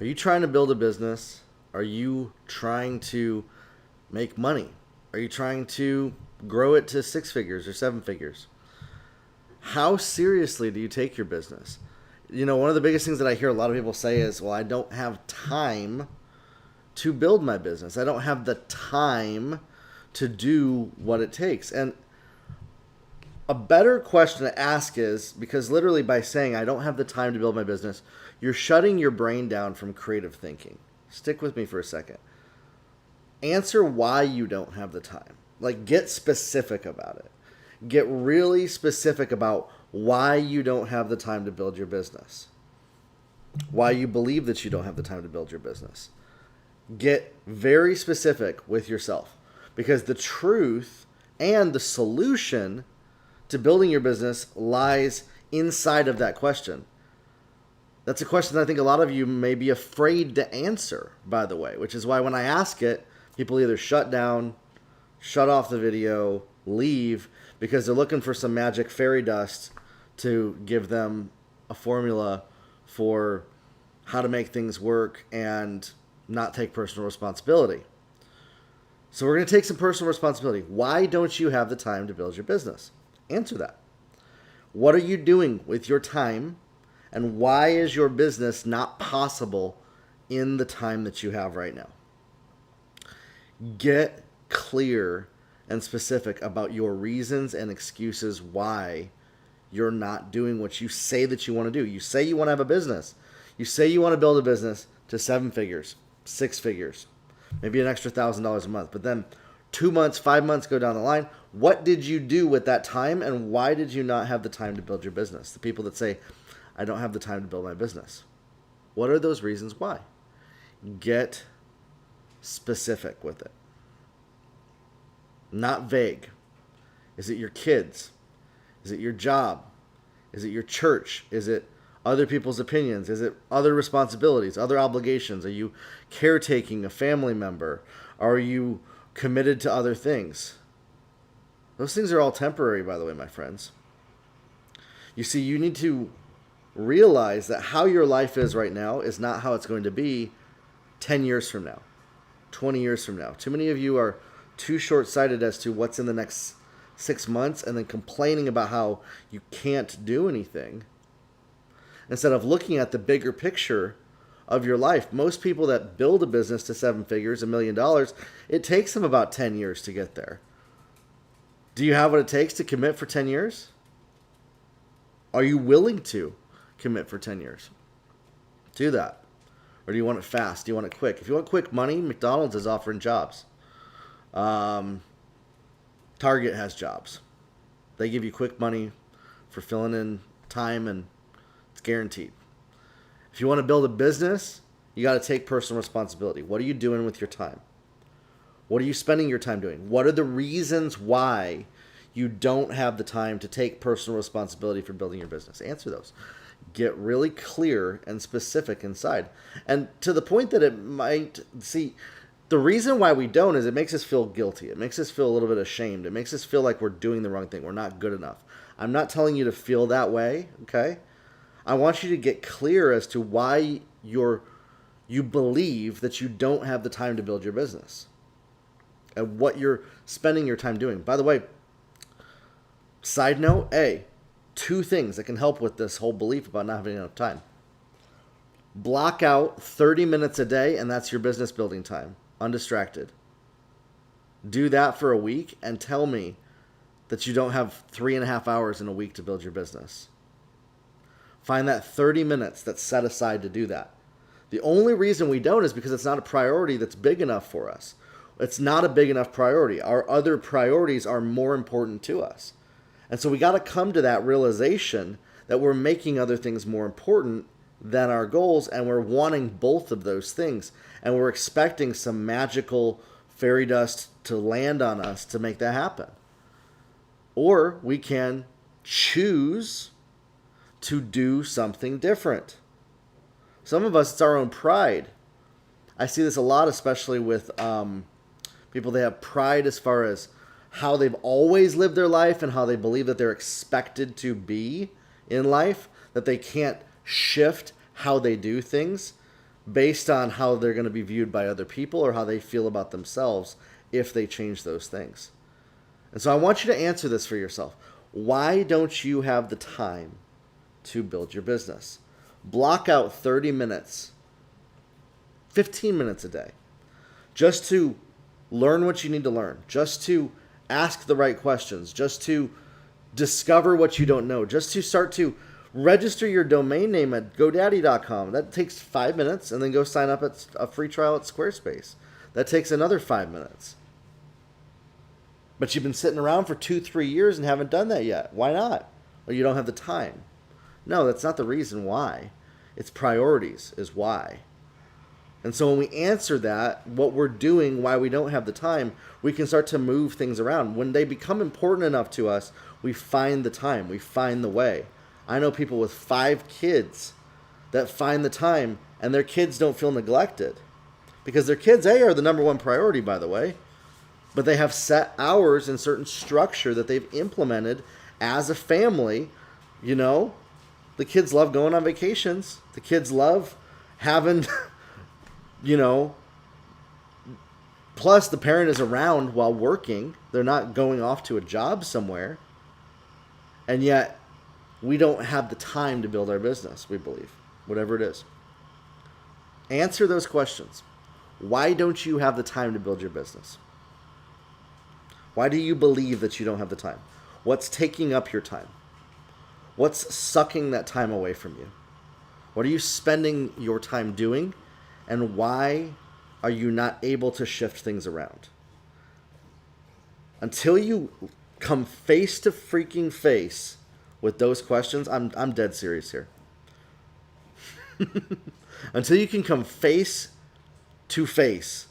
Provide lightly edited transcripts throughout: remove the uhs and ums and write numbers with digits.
Are you trying to build a business? Are you trying to make money? Are you trying to grow it to 6 figures or 7 figures? How seriously do you take your business? One of the biggest things that I hear a lot of people say is, well, I don't have time to build my business. I don't have the time to do what it takes. And a better question to ask is, because literally by saying I don't have the time to build my business, you're shutting your brain down from creative thinking. Stick with me for a second. Answer why you don't have the time. Like, get specific about it. Get really specific about why you don't have the time to build your business. Why you believe that you don't have the time to build your business. Get very specific with yourself, because the truth and the solution to building your business lies inside of that question. That's a question that I think a lot of you may be afraid to answer, by the way, which is why when I ask it, people either shut down, shut off the video, leave, because they're looking for some magic fairy dust to give them a formula for how to make things work and not take personal responsibility. So we're going to take some personal responsibility. Why don't you have the time to build your business? Answer that. What are you doing with your time, and why is your business not possible in the time that you have right now? Get clear and specific about your reasons and excuses why you're not doing what you say that you want to do. You say you want to have a business. You say you want to build a business to 7 figures, 6 figures, maybe an extra $1,000 a month. But then 2 months, 5 months go down the line. What did you do with that time, and why did you not have the time to build your business? The people that say, I don't have the time to build my business. What are those reasons why? Get specific with it. Not vague. Is it your kids? Is it your job? Is it your church? Is it other people's opinions? Is it other responsibilities, other obligations? Are you caretaking a family member? Are you committed to other things? Those things are all temporary, by the way, my friends. You see, you need to realize that how your life is right now is not how it's going to be 10 years from now, 20 years from now. Too many of you are too short-sighted as to what's in the next 6 months and then complaining about how you can't do anything, instead of looking at the bigger picture of your life. Most people that build a business to 7 figures, $1 million, it takes them about 10 years to get there. Do you have what it takes to commit for 10 years? Are you willing to commit for 10 years? Do that. Or do you want it fast? Do you want it quick? If you want quick money, McDonald's is offering jobs. Target has jobs. They give you quick money for filling in time, and it's guaranteed. If you want to build a business, you got to take personal responsibility. What are you doing with your time? What are you spending your time doing? What are the reasons why you don't have the time to take personal responsibility for building your business? Answer those. Get really clear and specific inside. And to the point that it might, see, the reason why we don't is it makes us feel guilty. It makes us feel a little bit ashamed. It makes us feel like we're doing the wrong thing. We're not good enough. I'm not telling you to feel that way, okay? I want you to get clear as to why you believe that you don't have the time to build your business and what you're spending your time doing. By the way, side note, 2 things that can help with this whole belief about not having enough time. Block out 30 minutes a day, and that's your business building time, undistracted. Do that for a week and tell me that you don't have 3.5 hours in a week to build your business. Find that 30 minutes that's set aside to do that. The only reason we don't is because it's not a priority that's big enough for us. It's not a big enough priority. Our other priorities are more important to us. And so we got to come to that realization that we're making other things more important than our goals, and we're wanting both of those things. And we're expecting some magical fairy dust to land on us to make that happen. Or we can choose to do something different. Some of us, it's our own pride. I see this a lot, especially with people that have pride as far as how they've always lived their life and how they believe that they're expected to be in life, that they can't shift how they do things. based on how they're going to be viewed by other people or how they feel about themselves if they change those things. And so I want you to answer this for yourself. Why don't you have the time to build your business? Block out 30 minutes, 15 minutes a day, just to learn what you need to learn, just to ask the right questions, just to discover what you don't know, just to start to register your domain name at GoDaddy.com. That takes 5 minutes, and then go sign up at a free trial at Squarespace. That takes another 5 minutes. But you've been sitting around for 2-3 years and haven't done that yet. Why not? Or you don't have the time. No, that's not the reason why. It's priorities is why. And so when we answer that, what we're doing, why we don't have the time, we can start to move things around. When they become important enough to us, we find the time, we find the way. I know people with 5 kids that find the time, and their kids don't feel neglected. Because their kids, are the number one priority, by the way. But they have set hours and certain structure that they've implemented as a family. You know, the kids love going on vacations. The kids love having... You know, plus the parent is around while working. They're not going off to a job somewhere. And yet, we don't have the time to build our business, we believe, whatever it is. Answer those questions. Why don't you have the time to build your business? Why do you believe that you don't have the time? What's taking up your time? What's sucking that time away from you? What are you spending your time doing? And why are you not able to shift things around? Until you come face to freaking face with those questions, I'm dead serious here. Until you can come face to face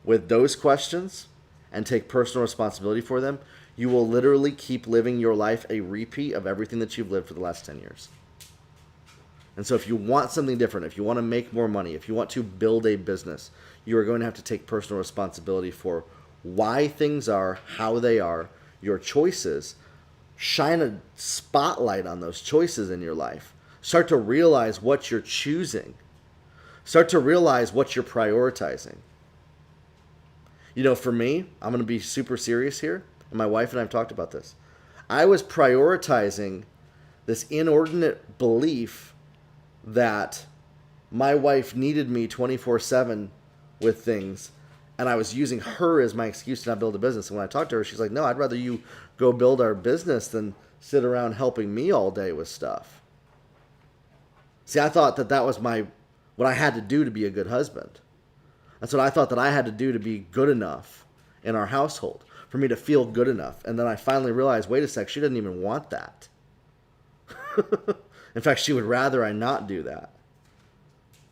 with those questions and take personal responsibility for them, you will literally keep living your life a repeat of everything that you've lived for the last 10 years. And so if you want something different, if you want to make more money, if you want to build a business, you are going to have to take personal responsibility for why things are, how they are, your choices. Shine a spotlight on those choices in your life. Start to realize what you're choosing. Start to realize what you're prioritizing. You know, for me, I'm going to be super serious here, and my wife and I have talked about this. I was prioritizing this inordinate belief that my wife needed me 24/7 with things, and I was using her as my excuse to not build a business. And when I talked to her, she's like, no, I'd rather you go build our business than sit around helping me all day with stuff. See, I thought that was what I had to do to be a good husband. That's what I thought that I had to do to be good enough in our household, for me to feel good enough. And then I finally realized, wait a sec, she doesn't even want that. In fact, she would rather I not do that.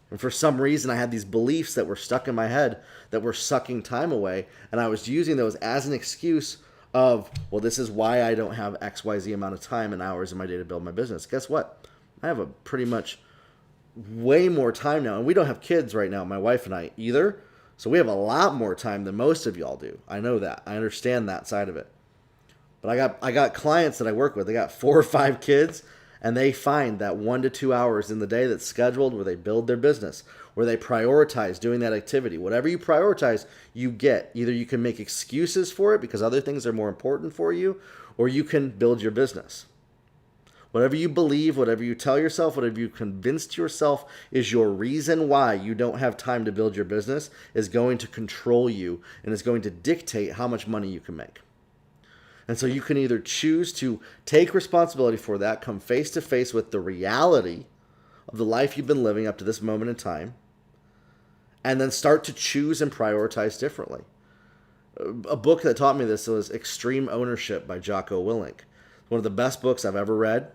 And for some reason, I had these beliefs that were stuck in my head that were sucking time away. And I was using those as an excuse of, well, this is why I don't have XYZ amount of time and hours in my day to build my business. Guess what? I have a pretty much way more time now. And we don't have kids right now, my wife and I, either. So we have a lot more time than most of y'all do. I know that. I understand that side of it. But I got clients that I work with. They got 4 or 5 kids. And they find that 1 to 2 hours in the day that's scheduled where they build their business, where they prioritize doing that activity. Whatever you prioritize, you get. Either you can make excuses for it because other things are more important for you, or you can build your business. Whatever you believe, whatever you tell yourself, whatever you convinced yourself is your reason why you don't have time to build your business is going to control you and is going to dictate how much money you can make. And so you can either choose to take responsibility for that, come face to face with the reality of the life you've been living up to this moment in time, and then start to choose and prioritize differently. A book that taught me this was Extreme Ownership by Jocko Willink. One of the best books I've ever read.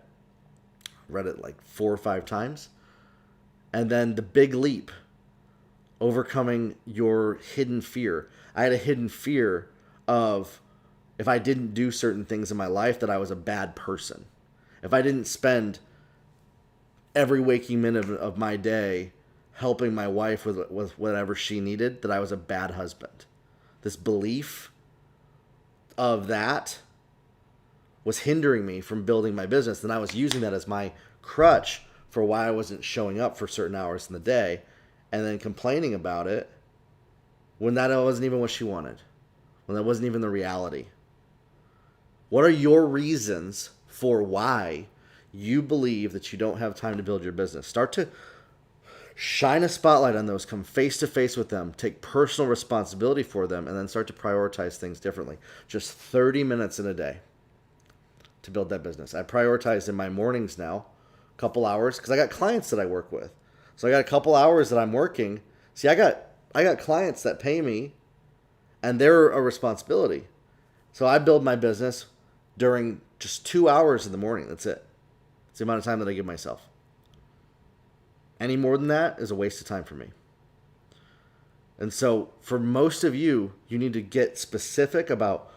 Read it like 4 or 5 times. And then The Big Leap, overcoming your hidden fear. I had a hidden fear of, if I didn't do certain things in my life, that I was a bad person. If I didn't spend every waking minute of my day helping my wife with whatever she needed, that I was a bad husband. This belief of that was hindering me from building my business. And I was using that as my crutch for why I wasn't showing up for certain hours in the day. and then complaining about it when that wasn't even what she wanted, when that wasn't even the reality? What are your reasons for why you believe that you don't have time to build your business? Start to shine a spotlight on those, come face to face with them, take personal responsibility for them, and then start to prioritize things differently. Just 30 minutes in a day to build that business. I prioritize in my mornings now, a couple hours, because I got clients that I work with. So I got a couple hours that I'm working. See, I got clients that pay me, and they're a responsibility. So I build my business during just 2 hours in the morning. That's it. It's the amount of time that I give myself. Any more than that is a waste of time for me. And so for most of you, you need to get specific about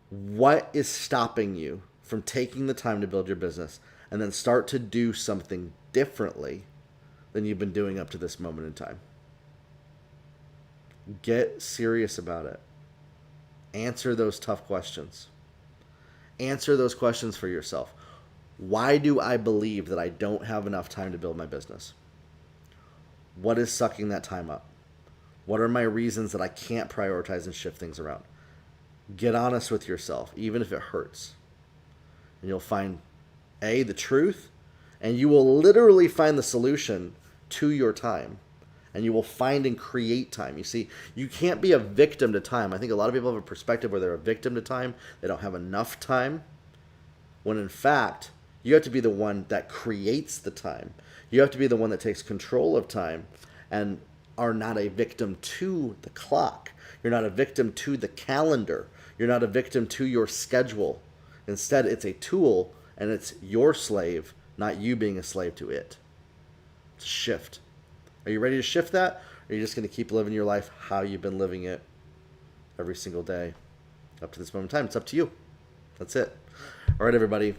what is stopping you from taking the time to build your business, and then start to do something differently than you've been doing up to this moment in time. Get serious about it. Answer those tough questions. Answer those questions for yourself. Why do I believe that I don't have enough time to build my business? What is sucking that time up? What are my reasons that I can't prioritize and shift things around? Get honest with yourself, even if it hurts. And you'll find, A, the truth, and you will literally find the solution to your time. And you will find and create time. You see, you can't be a victim to time. I think a lot of people have a perspective where they're a victim to time. They don't have enough time. When in fact, you have to be the one that creates the time. You have to be the one that takes control of time and are not a victim to the clock. You're not a victim to the calendar. You're not a victim to your schedule. Instead, it's a tool, and it's your slave, not you being a slave to it. It's a shift. Are you ready to shift that? Or are you just going to keep living your life how you've been living it every single day up to this moment in time? It's up to you. That's it. All right, everybody. We'll